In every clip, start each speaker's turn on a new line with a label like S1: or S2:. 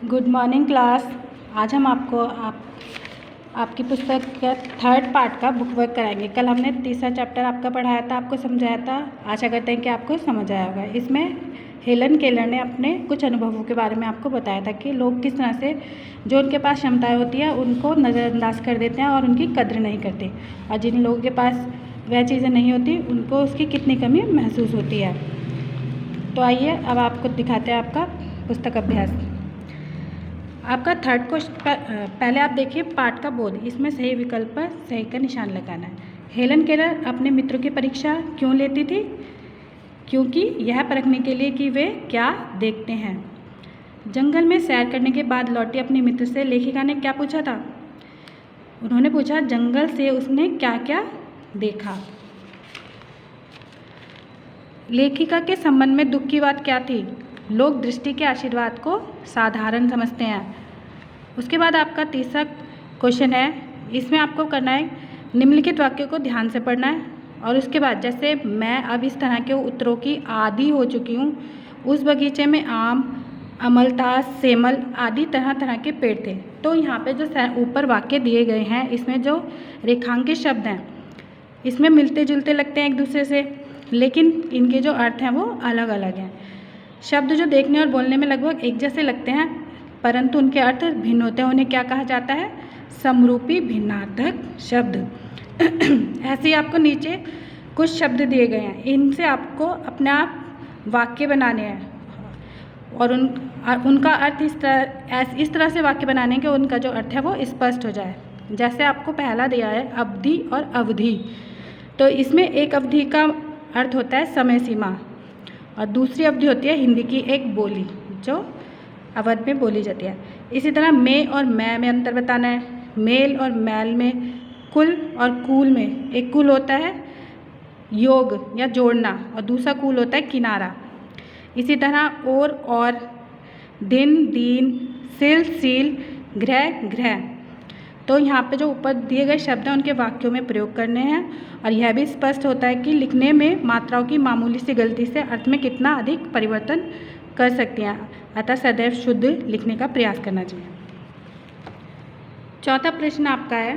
S1: Good morning class. आज हम आपकी पुस्तक का थर्ड पार्ट का बुक वर्क कराएंगे। कल हमने तीसरा चैप्टर आपका पढ़ाया था, आपको समझाया था। आशा करते हैं कि आपको समझ आया होगा। इसमें हेलन केलर ने अपने कुछ अनुभवों के बारे में आपको बताया था कि लोग किस तरह से जो उनके पास क्षमताएं होती है उनको नज़रअंदाज कर देते हैं और उनकी कद्र नहीं करते, और जिन लोगों के पास वह चीज़ें नहीं होती उनको उसकी कितनी कमी महसूस होती है। तो आइए अब आपको दिखाते हैं आपका पुस्तक अभ्यास। आपका थर्ड क्वेश्चन पहले आप देखिए पाठ का बोध। इसमें सही विकल्प पर सही का निशान लगाना है। हेलन केलर अपने मित्रों की परीक्षा क्यों लेती थी? क्योंकि यह परखने के लिए कि वे क्या देखते हैं। जंगल में सैर करने के बाद लौटी अपने मित्र से लेखिका ने क्या पूछा था? उन्होंने पूछा जंगल से उसने क्या क्या देखा। लेखिका के संबंध में दुख की बात क्या थी? लोग दृष्टि के आशीर्वाद को साधारण समझते हैं। उसके बाद आपका तीसरा क्वेश्चन है, इसमें आपको करना है निम्नलिखित वाक्यों को ध्यान से पढ़ना है, और उसके बाद जैसे मैं अब इस तरह के उत्तरों की आदी हो चुकी हूँ। उस बगीचे में आम, अमलतास, सेमल आदि तरह तरह के पेड़ थे। तो यहाँ पे जो ऊपर वाक्य दिए गए हैं इसमें जो रेखांकित शब्द हैं इसमें मिलते जुलते लगते हैं एक दूसरे से, लेकिन इनके जो अर्थ हैं वो अलग अलग हैं। शब्द जो देखने और बोलने में लगभग एक जैसे लगते हैं परंतु उनके अर्थ भिन्न होते हैं। उन्हें क्या कहा जाता है? समरूपी भिन्नार्थक शब्द। ऐसे ही आपको नीचे कुछ शब्द दिए गए हैं, इनसे आपको अपने आप वाक्य बनाने हैं और उनका अर्थ इस तरह से वाक्य बनाने कि उनका जो अर्थ है वो स्पष्ट हो जाए। जैसे आपको पहला दिया है अवधि और अवधि, तो इसमें एक अवधि का अर्थ होता है समय सीमा और दूसरी अवधि होती है हिंदी की एक बोली जो अवध में बोली जाती है। इसी तरह में और मैं में अंतर बताना है। मेल और मैल में, कुल और कूल में, एक कुल होता है योग या जोड़ना और दूसरा कूल होता है किनारा। इसी तरह और, दिन, दीन, सिल, सील, ग्रह, ग्रह। तो यहाँ पे जो ऊपर दिए गए शब्द हैं उनके वाक्यों में प्रयोग करने हैं, और यह भी स्पष्ट होता है कि लिखने में मात्राओं की मामूली सी गलती से अर्थ में कितना अधिक परिवर्तन कर सकती हैं। अतः सदैव शुद्ध लिखने का प्रयास करना चाहिए। चौथा प्रश्न आपका है,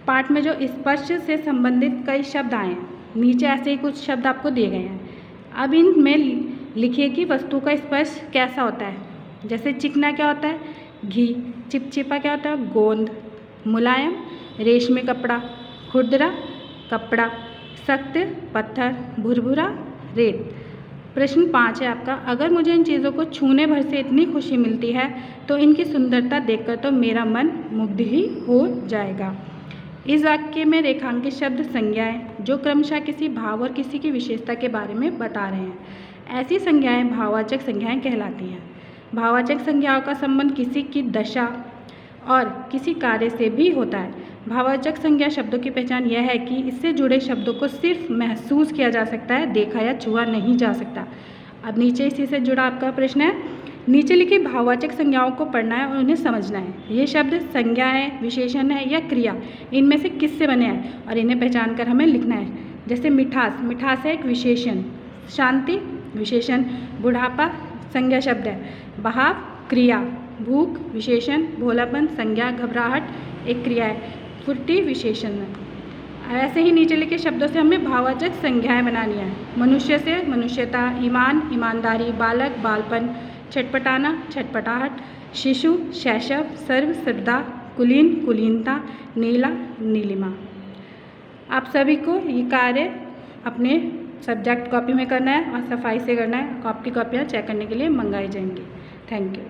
S1: पाठ में जो स्पर्श से संबंधित कई शब्द आए हैं, नीचे ऐसे ही कुछ शब्द आपको दिए गए हैं। अब इनमें लिखिए कि वस्तु का स्पर्श कैसा होता है। जैसे चिकना क्या होता है? घी। चिपचिपा क्या होता है? गोंद। मुलायम रेशमी कपड़ा। खुरदरा कपड़ा। सख्त पत्थर। भुरभुरा रेत। प्रश्न 5 है आपका, अगर मुझे इन चीज़ों को छूने भर से इतनी खुशी मिलती है तो इनकी सुंदरता देखकर तो मेरा मन मुग्ध ही हो जाएगा। इस वाक्य में रेखांकित शब्द संज्ञाएं जो क्रमशः किसी भाव और किसी की विशेषता के बारे में बता रहे हैं। ऐसी संज्ञाएं भाववाचक संज्ञाएं कहलाती हैं। भाववाचक संज्ञाओं का संबंध किसी की दशा और किसी कार्य से भी होता है। भाववाचक संज्ञा शब्दों की पहचान यह है कि इससे जुड़े शब्दों को सिर्फ महसूस किया जा सकता है, देखा या छुआ नहीं जा सकता। अब नीचे इसी से जुड़ा आपका प्रश्न है, नीचे लिखी भाववाचक संज्ञाओं को पढ़ना है और उन्हें समझना है। ये शब्द संज्ञा है, विशेषण है या क्रिया, इनमें से किससे बने हैं और इन्हें पहचान कर हमें लिखना है। जैसे मिठास, मिठास है एक विशेषण। शांति विशेषण। बुढ़ापा संज्ञा शब्द है। बहाव क्रिया। भूख विशेषण। भोलापन संज्ञा। घबराहट एक क्रिया है। फुर्ती विशेषण है। ऐसे ही नीचे लिखे शब्दों से हमें भाववाचक संज्ञाएं बनानी है। मनुष्य से मनुष्यता। ईमान ईमानदारी। बालक बालपन। छटपटाना छटपटाहट। शिशु शैशव। सर्व सर्वदा। कुलीन कुलीनता। नीला नीलिमा। आप सभी को ये कार्य अपने सब्जेक्ट कॉपी में करना है और सफाई से करना है। आपकी कॉपियाँ चेक करने के लिए मंगाई जाएंगी। Thank you.